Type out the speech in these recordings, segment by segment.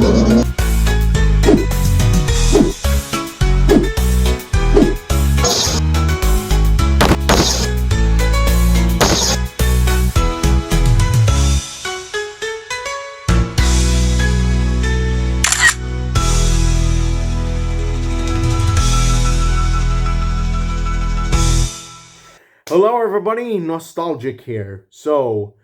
Hello everybody, Nostalgic here. So,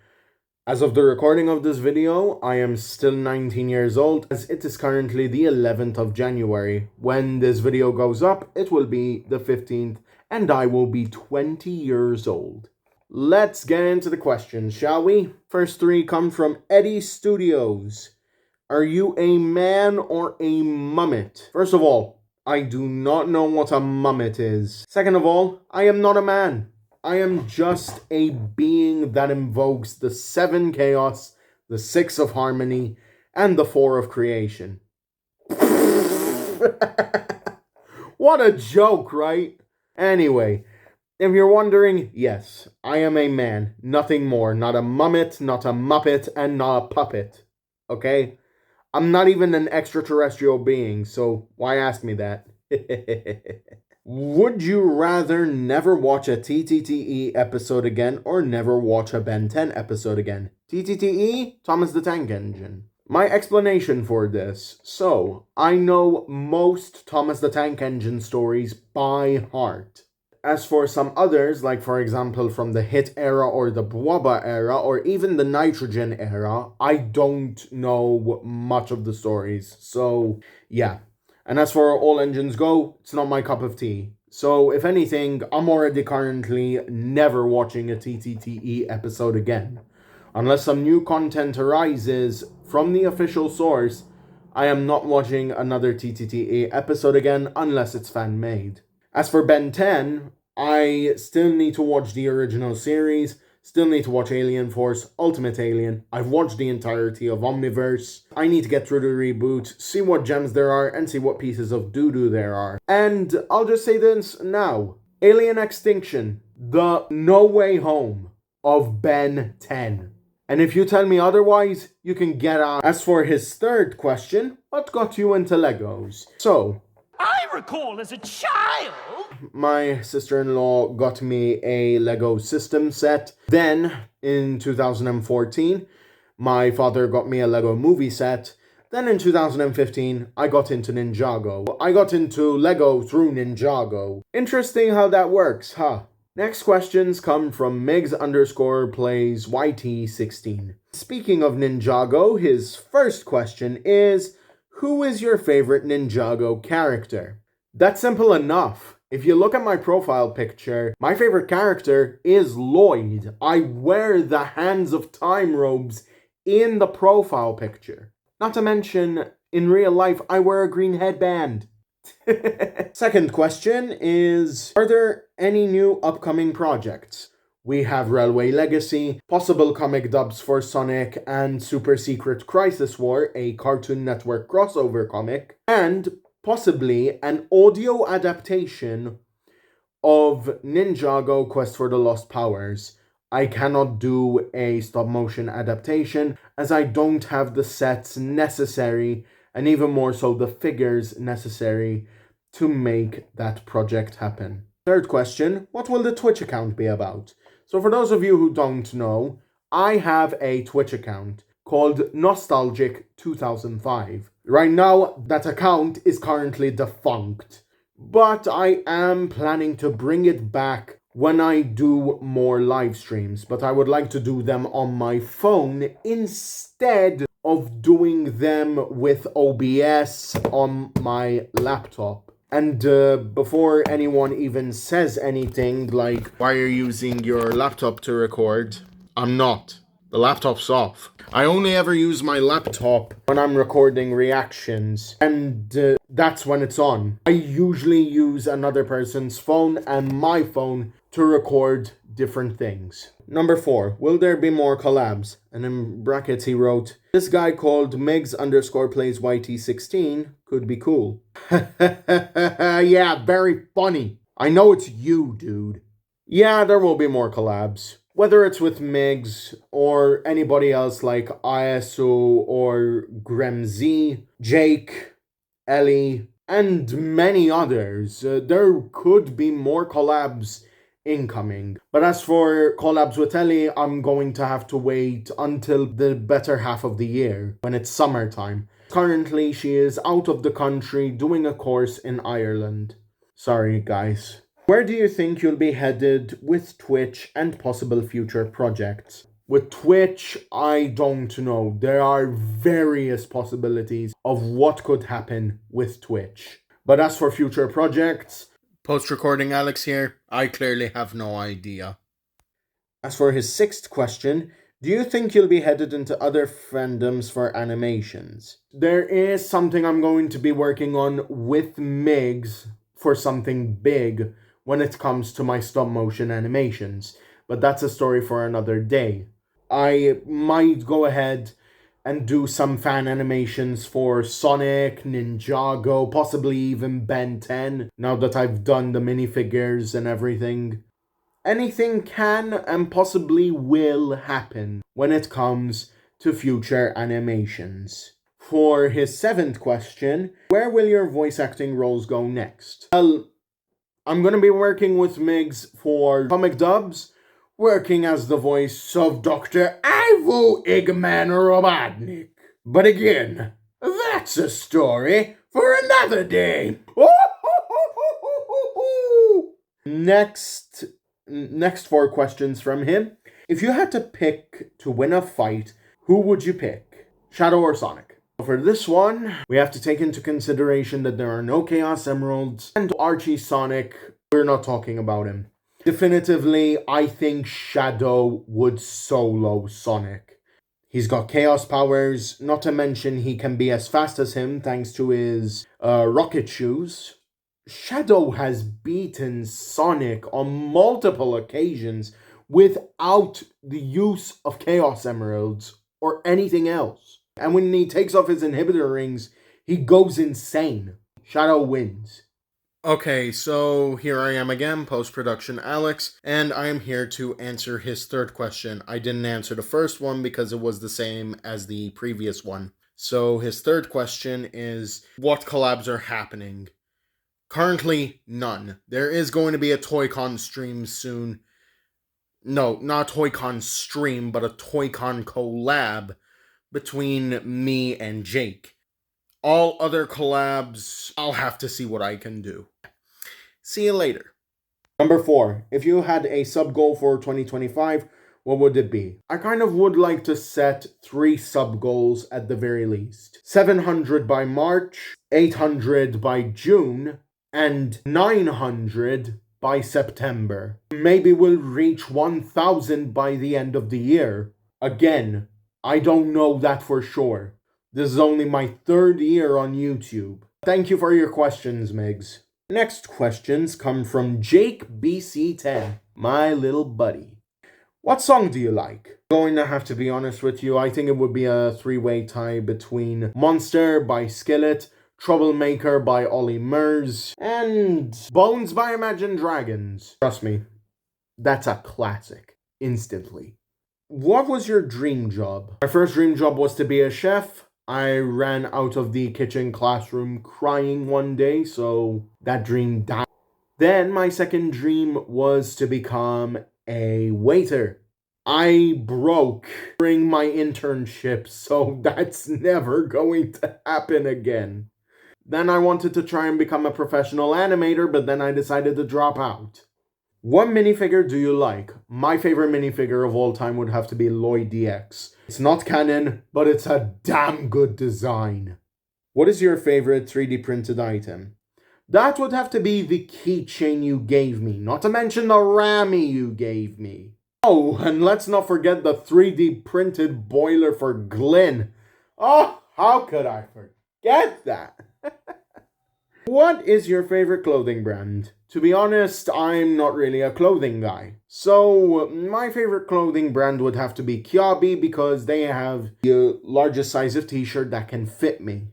as of the recording of this video, I am still 19 years old, as it is currently the 11th of January. When this video goes up, it will be the 15th, and I will be 20 years old. Let's get into the questions, shall we? First three come from Eddie Studios. Are you a man or a mummet? First of all, I do not know what a mummet is. Second of all, I am not a man. I am just a being that invokes the 7 chaos, the 6 of harmony, and the 4 of creation. What a joke, right? Anyway, if you're wondering, yes, I am a man, nothing more. Not a mummet, not a muppet, and not a puppet. Okay? I'm not even an extraterrestrial being, so why ask me that? Would you rather never watch a TTTE episode again or never watch a Ben 10 episode again? TTTE? Thomas the Tank Engine. My explanation for this. So, I know most Thomas the Tank Engine stories by heart. As for some others, like for example from the Hit era or the Bwaba era or even the Nitrogen era, I don't know much of the stories. So, yeah. And as for All Engines Go, it's not my cup of tea. So, if anything, I'm already currently never watching a TTTE episode again. Unless some new content arises from the official source, I am not watching another TTTE episode again unless it's fan-made. As for Ben 10, I still need to watch the original series, still need to watch Alien Force, Ultimate Alien. I've watched the entirety of Omniverse. I need to get through the reboot, see what gems there are, and see what pieces of doo-doo there are. And I'll just say this now. Alien Extinction, the No Way Home of Ben 10. And if you tell me otherwise, you can get out. As for his third question, what got you into Legos? So, I recall as a child, my sister-in-law got me a Lego system set. Then, in 2014, my father got me a Lego movie set. Then in 2015, I got into Ninjago. I got into Lego through Ninjago. Interesting how that works, huh? Next questions come from Migs_plays YT16. Speaking of Ninjago, his first question is, who is your favorite Ninjago character? That's simple enough. If you look at my profile picture, my favorite character is Lloyd. I wear the Hands of Time robes in the profile picture. Not to mention, in real life, I wear a green headband. Second question is, are there any new upcoming projects? We have Railway Legacy, possible comic dubs for Sonic, and Super Secret Crisis War, a Cartoon Network crossover comic, and possibly an audio adaptation of Ninjago Quest for the Lost Powers. I cannot do a stop-motion adaptation as I don't have the sets necessary, and even more so the figures necessary to make that project happen. Third question, what will the Twitch account be about? So for those of you who don't know, I have a Twitch account called Nostalgic 2005. Right now, that account is currently defunct, but I am planning to bring it back when I do more live streams, but I would like to do them on my phone instead of doing them with OBS on my laptop. And before anyone even says anything like, why are you using your laptop to record? I'm not. The laptop's off. I only ever use my laptop when I'm recording reactions, and that's when it's on. I usually use another person's phone and my phone to record different things. Number 4, will there be more collabs? And in brackets he wrote, this guy called Migs_plays YT16 could be cool. Yeah, very funny. I know it's you, dude. Yeah, there will be more collabs. Whether it's with Migs or anybody else like ISO or Gremzy, Jake, Ellie, and many others, there could be more collabs incoming. But as for collabs with Ellie, I'm going to have to wait until the better half of the year, when it's summertime. Currently, she is out of the country doing a course in Ireland. Sorry, guys. Where do you think you'll be headed with Twitch and possible future projects? With Twitch, I don't know. There are various possibilities of what could happen with Twitch. But as for future projects, post-recording Alex here, I clearly have no idea. As for his sixth question, do you think you'll be headed into other fandoms for animations? There is something I'm going to be working on with Migs for something big when it comes to my stop motion animations, but that's a story for another day. I might go ahead and do some fan animations for Sonic, Ninjago, possibly even Ben 10, now that I've done the minifigures and everything. Anything can and possibly will happen when it comes to future animations. For his seventh question, where will your voice acting roles go next? Well, I'm going to be working with Migs for comic dubs, working as the voice of Dr. Ivo Eggman Robotnik. But again, that's a story for another day. Next four questions from him. If you had to pick to win a fight, who would you pick? Shadow or Sonic? For this one, we have to take into consideration that there are no Chaos Emeralds, and Archie Sonic, we're not talking about him. Definitively, I think Shadow would solo Sonic. He's got Chaos powers, not to mention he can be as fast as him thanks to his rocket shoes. Shadow has beaten Sonic on multiple occasions without the use of Chaos Emeralds or anything else. And when he takes off his inhibitor rings, he goes insane. Shadow wins. Okay, so here I am again, post-production Alex, and I am here to answer his third question. I didn't answer the first one because it was the same as the previous one. So his third question is, what collabs are happening? Currently, none. There is going to be a Toy-Con stream soon. No, not a Toy-Con stream, but a Toy-Con collab between me and Jake. All other collabs, I'll have to see what I can do. See you later. Number 4. If you had a sub goal for 2025, what would it be? I kind of would like to set 3 sub goals at the very least. 700 by March, 800 by June, and 900 by September. Maybe we'll reach 1,000 by the end of the year. Again, I don't know that for sure. This is only my 3rd year on YouTube. Thank you for your questions, Migs. Next questions come from Jake BC10, my little buddy. What song do you like? I'm going to have to be honest with you. I think it would be a 3-way tie between Monster by Skillet, Troublemaker by Ollie Murs, and Bones by Imagine Dragons. Trust me, that's a classic. Instantly. What was your dream job? My first dream job was to be a chef. I ran out of the kitchen classroom crying one day, so that dream died. Then my second dream was to become a waiter. I broke during my internship, so that's never going to happen again. Then I wanted to try and become a professional animator, but then I decided to drop out. What minifigure do you like? My favorite minifigure of all time would have to be Lloyd DX. It's not canon, but it's a damn good design. What is your favorite 3D printed item? That would have to be the keychain you gave me, not to mention the Rammy you gave me. Oh, and let's not forget the 3D printed boiler for Glenn. Oh, how could I forget that? What is your favorite clothing brand? To be honest, I'm not really a clothing guy. So, my favorite clothing brand would have to be Kiabi because they have the largest size of t-shirt that can fit me.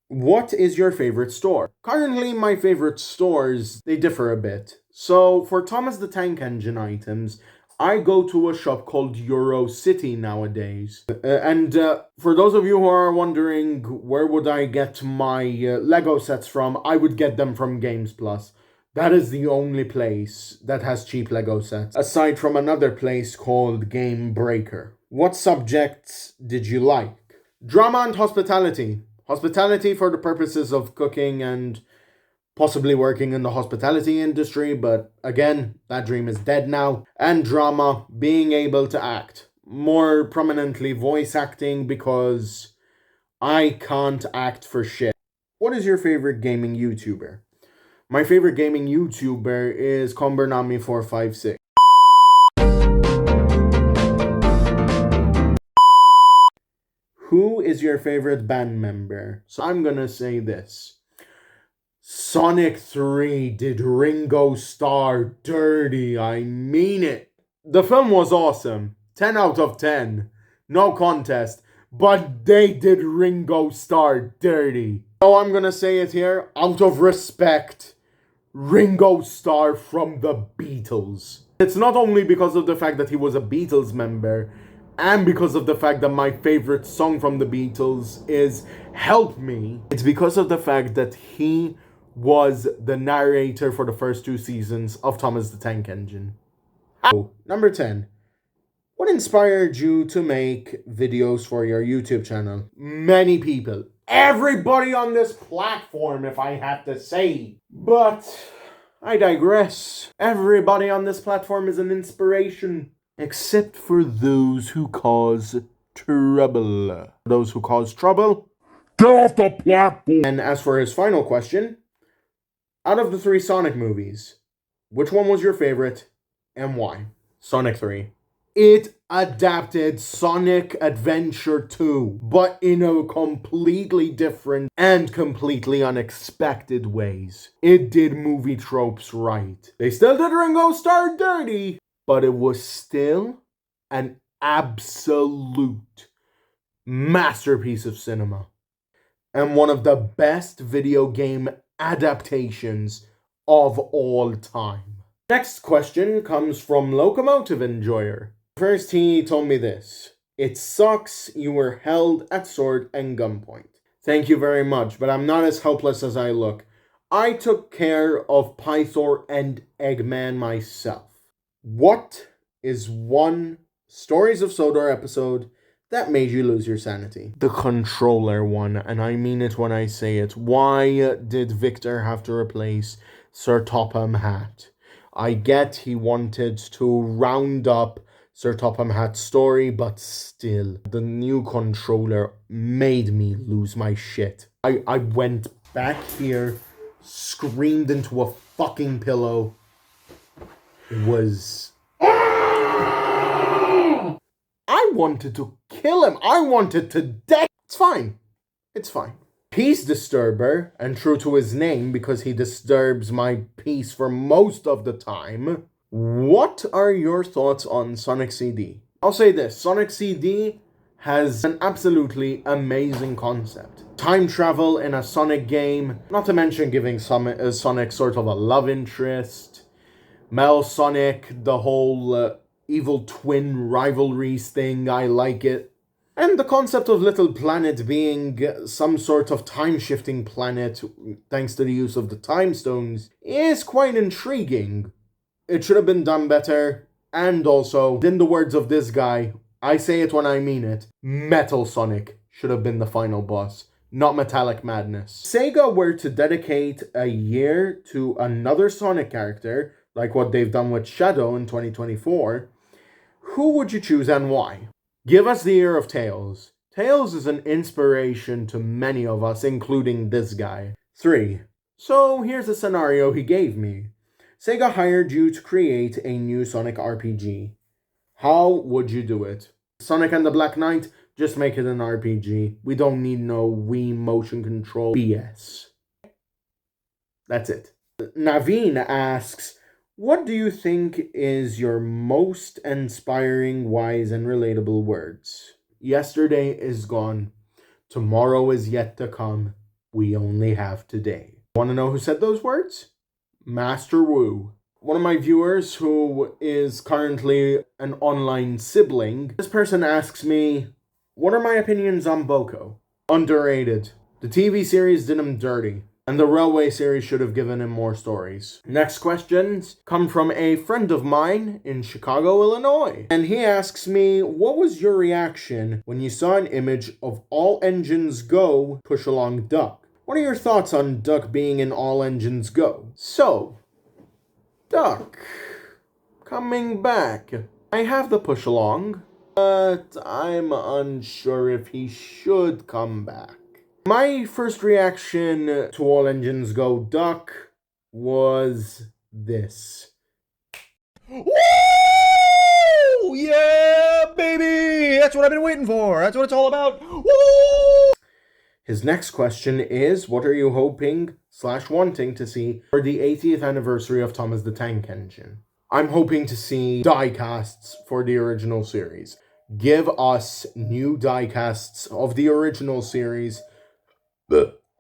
What is your favorite store? Currently, my favorite stores, they differ a bit. So, for Thomas the Tank Engine items, I go to a shop called Euro City nowadays. And for those of you who are wondering where would I get my Lego sets from, I would get them from Games Plus. That is the only place that has cheap Lego sets, aside from another place called Game Breaker. What subjects did you like? Drama and hospitality. Hospitality for the purposes of cooking and possibly working in the hospitality industry, but again, that dream is dead now. And drama, being able to act. More prominently, voice acting, because I can't act for shit. What is your favorite gaming YouTuber? My favorite gaming YouTuber is Combernami456. Who is your favorite band member? So I'm gonna say this. Sonic 3 did Ringo Starr dirty, I mean it. The film was awesome, 10 out of 10, no contest, but they did Ringo Starr dirty. So I'm gonna say it here, out of respect, Ringo Starr from the Beatles. It's not only because of the fact that he was a Beatles member, and because of the fact that my favorite song from the Beatles is Help Me. It's because of the fact that he was the narrator for the first 2 seasons of Thomas the Tank Engine. Number 10. What inspired you to make videos for your YouTube channel? Many people. Everybody on this platform, if I had to say. But I digress. Everybody on this platform is an inspiration. Except for those who cause trouble. Those who cause trouble, get off the platform! And as for his final question, out of the 3 Sonic movies, which one was your favorite and why? Sonic 3. It adapted Sonic Adventure 2, but in a completely different and completely unexpected ways. It did movie tropes right. They still did Ringo Starr dirty, but it was still an absolute masterpiece of cinema. And one of the best video game adaptations of all time. Next question comes from Locomotive Enjoyer. First, he told me this. It sucks you were held at sword and gunpoint. Thank you very much, but I'm not as helpless as I look. I took care of Pythor and Eggman myself. What is one Stories of Sodor episode that made you lose your sanity? The controller one, and I mean it when I say it. Why did Victor have to replace Sir Topham Hatt? I get he wanted to round up Sir Topham Hatt's story, but still, the new controller made me lose my shit. I went back here, screamed into a fucking pillow. It was... I wanted to kill him. I wanted to die. It's fine. It's fine. Peace Disturber, and true to his name because he disturbs my peace for most of the time. What are your thoughts on Sonic CD? I'll say this. Sonic CD has an absolutely amazing concept. Time travel in a Sonic game, not to mention giving Sonic sort of a love interest. Mel Sonic, the whole evil twin rivalries thing, I like it. And the concept of Little Planet being some sort of time-shifting planet, thanks to the use of the Time Stones, is quite intriguing. It should have been done better, and also, in the words of this guy, I say it when I mean it, Metal Sonic should have been the final boss, not Metallic Madness. Sega were to dedicate a year to another Sonic character, like what they've done with Shadow in 2024, who would you choose and why? Give us the ear of Tails. Tails is an inspiration to many of us, including this guy. 3. So here's a scenario he gave me. Sega hired you to create a new Sonic RPG. How would you do it? Sonic and the Black Knight, just make it an RPG. We don't need no Wii motion control BS. That's it. Naveen asks, what do you think is your most inspiring, wise, and relatable words? Yesterday is gone. Tomorrow is yet to come. We only have today. Want to know who said those words? Master Wu. one of my viewers who is currently an online sibling, this person asks me, what are my opinions on Boko? Underrated. The TV series did him dirty, and the Railway series should have given him more stories. Next questions come from a friend of mine in Chicago, Illinois. And he asks me, what was your reaction when you saw an image of All Engines Go push along Duck? What are your thoughts on Duck being in All Engines Go? So, Duck coming back. I have the push along, but I'm unsure if he should come back. My first reaction to All Engines Go Duck was this. Woo! Yeah, baby! That's what I've been waiting for. That's what it's all about. Woo! His next question is, what are you hoping/wanting to see for the 80th anniversary of Thomas the Tank Engine? I'm hoping to see die-casts for the original series. Give us new die-casts of the original series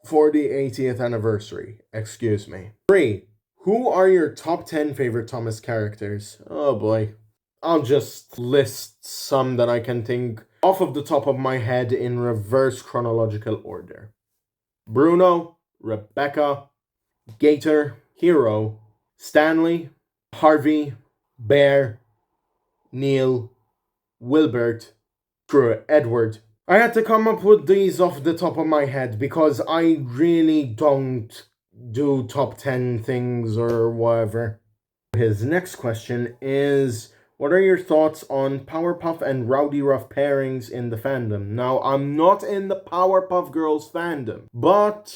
for the 80th anniversary. Excuse me. 3. Who are your top 10 favorite Thomas characters? Oh boy. I'll just list some that I can think off of the top of my head in reverse chronological order. Bruno, Rebecca, Gator, Hero, Stanley, Harvey, Bear, Neil, Wilbert, Edward. I had to come up with these off the top of my head because I really don't do top 10 things or whatever. His next question is, what are your thoughts on Powerpuff and Rowdy Ruff pairings in the fandom? Now, I'm not in the Powerpuff Girls fandom, but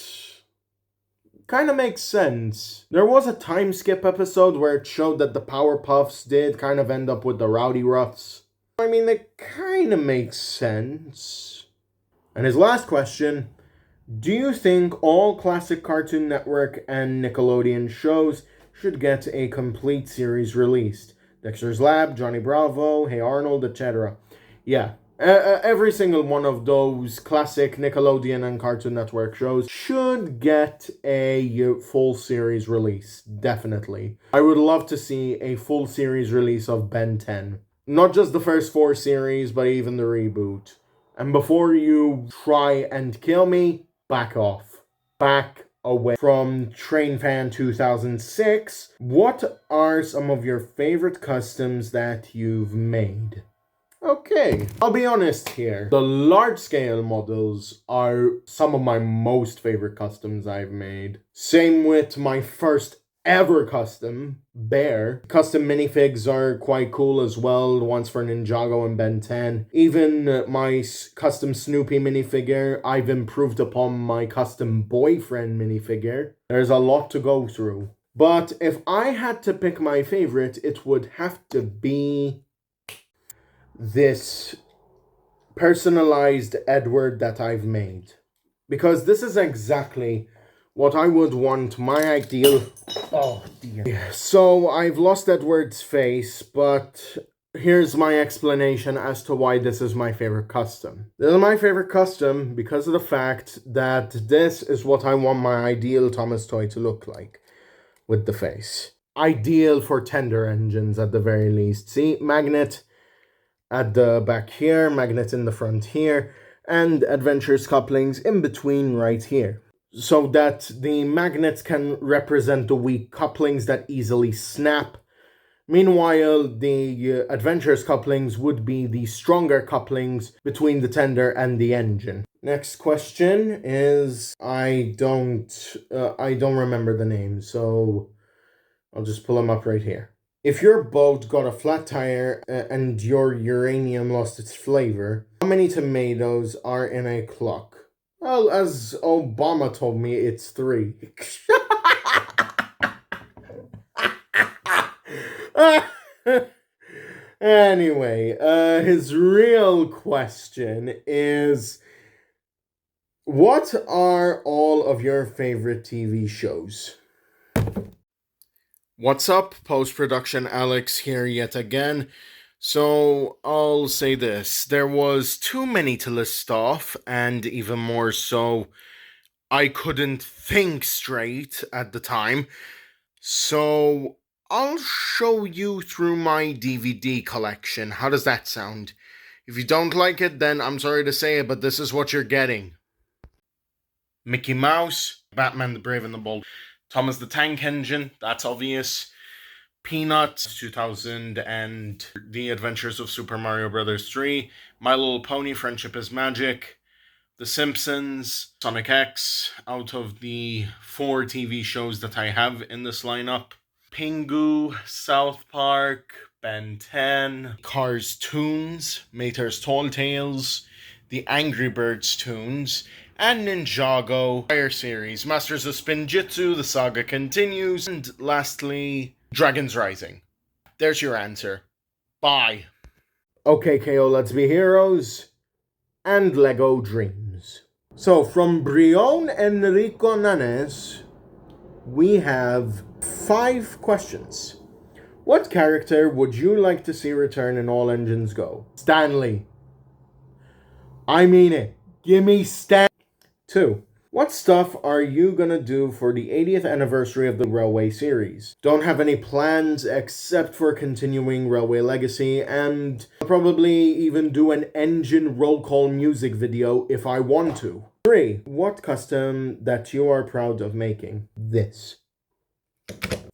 kind of makes sense. There was a time skip episode where it showed that the Powerpuffs did kind of end up with the Rowdy Ruffs. I mean, it kind of makes sense. And his last question, do you think all classic Cartoon Network and Nickelodeon shows should get a complete series released? Dexter's Lab, Johnny Bravo, Hey Arnold, etc. Yeah, every single one of those classic Nickelodeon and Cartoon Network shows should get a full series release, definitely. I would love to see a full series release of Ben 10. Not just the first 4 series, but even the reboot. And before you try and kill me, back off. Back away. From Train Fan 2006, what are some of your favorite customs that you've made? Okay, I'll be honest here. The large-scale models are some of my most favorite customs I've made. Same with my first ever custom, Bear. Custom minifigs are quite cool as well, the ones for Ninjago and Ben 10. Even my custom Snoopy minifigure, I've improved upon my custom Boyfriend minifigure. There's a lot to go through. But if I had to pick my favorite, it would have to be this personalized Edward that I've made. Because this is exactly what I would want my ideal... Oh, dear. So, I've lost Edward's face, but here's my explanation as to why this is my favorite custom. This is my favorite custom because of the fact that this is what I want my ideal Thomas toy to look like, with the face. Ideal for tender engines at the very least. See, magnet at the back here, magnet in the front here, and adventures couplings in between right here. So that the magnets can represent the weak couplings that easily snap. Meanwhile, the adventures couplings would be the stronger couplings between the tender and the engine. Next question is, I don't remember the name, so I'll just pull them up right here. If your boat got a flat tire and your uranium lost its flavor, how many tomatoes are in a clock? Well, as Obama told me, it's 3. Anyway, his real question is, what are all of your favorite TV shows? What's up? Post-production Alex here yet again. So, I'll say this. There was too many to list off, and even more so, I couldn't think straight at the time. So, I'll show you through my DVD collection. How does that sound? If you don't like it, then I'm sorry to say it, but this is what you're getting. Mickey Mouse, Batman the Brave and the Bold, Thomas the Tank Engine, that's obvious. Peanuts, 2000, and The Adventures of Super Mario Bros. 3, My Little Pony, Friendship is Magic, The Simpsons, Sonic X, out of the 4 TV shows that I have in this lineup. Pingu, South Park, Ben 10, Cars Toons, Mater's Tall Tales, The Angry Birds Toons, and Ninjago, Fire Series, Masters of Spinjitzu, The Saga Continues, and lastly, Dragon's Rising. There's your answer. Bye. Okay, KO, let's be heroes. And Lego Dreams. So, from Brion Enrico Nanes, we have 5 questions. What character would you like to see return in All Engines Go? Stanley. I mean it. Gimme Stan. 2. What stuff are you gonna do for the 80th anniversary of the Railway series? Don't have any plans except for continuing Railway Legacy, and probably even do an engine roll call music video if I want to. 3. What custom that you are proud of making? This.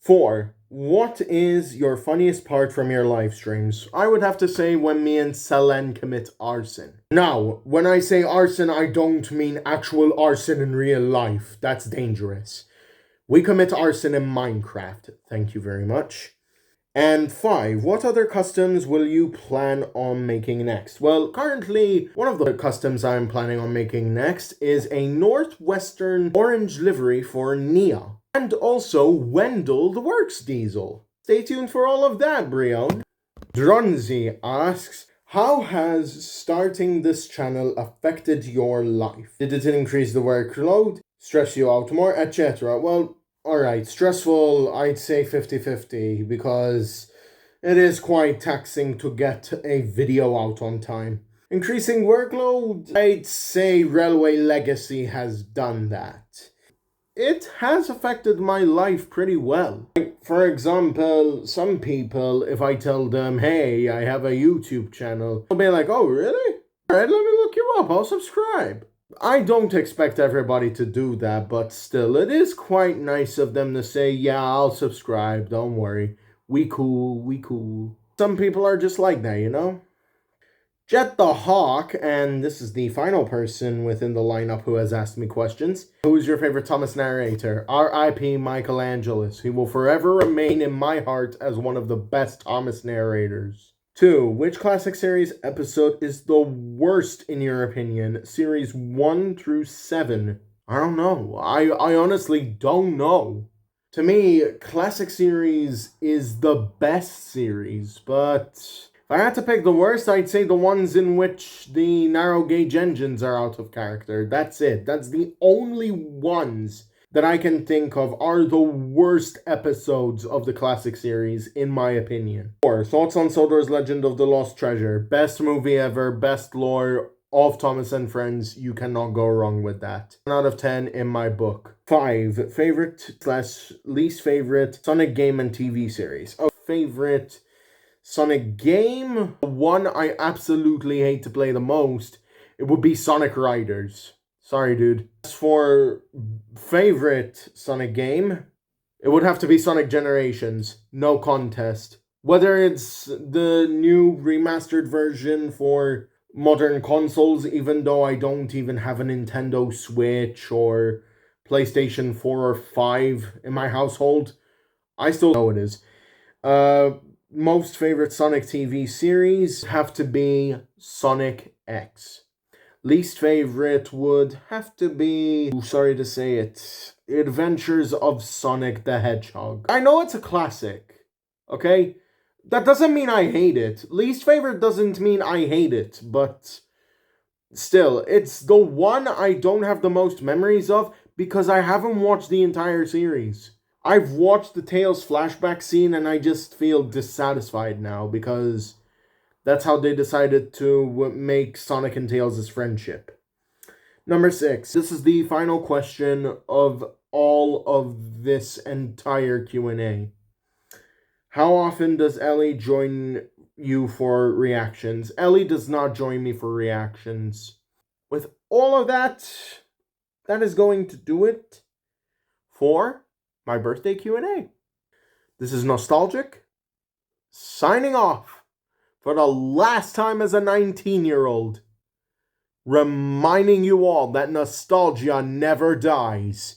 4. What is your funniest part from your live streams? I would have to say when me and Selen commit arson. Now, when I say arson, I don't mean actual arson in real life. That's dangerous. We commit arson in Minecraft. Thank you very much. And 5. What other customs will you plan on making next? Well, currently, one of the customs I'm planning on making next is a Northwestern orange livery for Nia. And also Wendell the Works Diesel. Stay tuned for all of that, Brion. Dronzy asks, how has starting this channel affected your life? Did it increase the workload, stress you out more, etc.? Well, alright, stressful, I'd say 50-50, because it is quite taxing to get a video out on time. Increasing workload, I'd say Railway Legacy has done that. It has affected my life pretty well. For example, some people, if I tell them, hey, I have a YouTube channel, they'll be like, oh, really? Alright, let me look you up, I'll subscribe. I don't expect everybody to do that, but still, it is quite nice of them to say, yeah, I'll subscribe, don't worry. We cool. Some people are just like that, you know? Jet the Hawk, and this is the final person within the lineup who has asked me questions. Who is your favorite Thomas narrator? R.I.P. Michael Angelis. He will forever remain in my heart as one of the best Thomas narrators. 2. Which classic series episode is the worst in your opinion? Series 1 through 7. I don't know. I honestly don't know. To me, classic series is the best series, but if I had to pick the worst, I'd say the ones in which the narrow gauge engines are out of character. That's it. That's the only ones that I can think of are the worst episodes of the classic series, in my opinion. 4. Thoughts on Sodor's Legend of the Lost Treasure. Best movie ever, best lore of Thomas and Friends. You cannot go wrong with that. 10 out of 10 in my book. 5. Favorite/least favorite Sonic game and TV series. Oh, favorite Sonic game, the one I absolutely hate to play the most, it would be Sonic Riders. Sorry, dude. As for favorite Sonic game, it would have to be Sonic Generations. No contest. Whether it's the new remastered version for modern consoles, even though I don't even have a Nintendo Switch or PlayStation 4 or 5 in my household, I still know it is. Most favorite Sonic TV series have to be Sonic X. Least favorite would have to be, sorry to say it, Adventures of Sonic the Hedgehog. I know it's a classic, okay? That doesn't mean I hate it. Least favorite doesn't mean I hate it, but still, it's the one I don't have the most memories of because I haven't watched the entire series. I've watched the Tails flashback scene and I just feel dissatisfied now because that's how they decided to make Sonic and Tails' friendship. Number 6. This is the final question of all of this entire Q&A. How often does Ellie join you for reactions? Ellie does not join me for reactions. With all of that, that is going to do it for my birthday Q&A. This is Nostalgic, signing off for the last time as a 19-year-old, reminding you all that nostalgia never dies.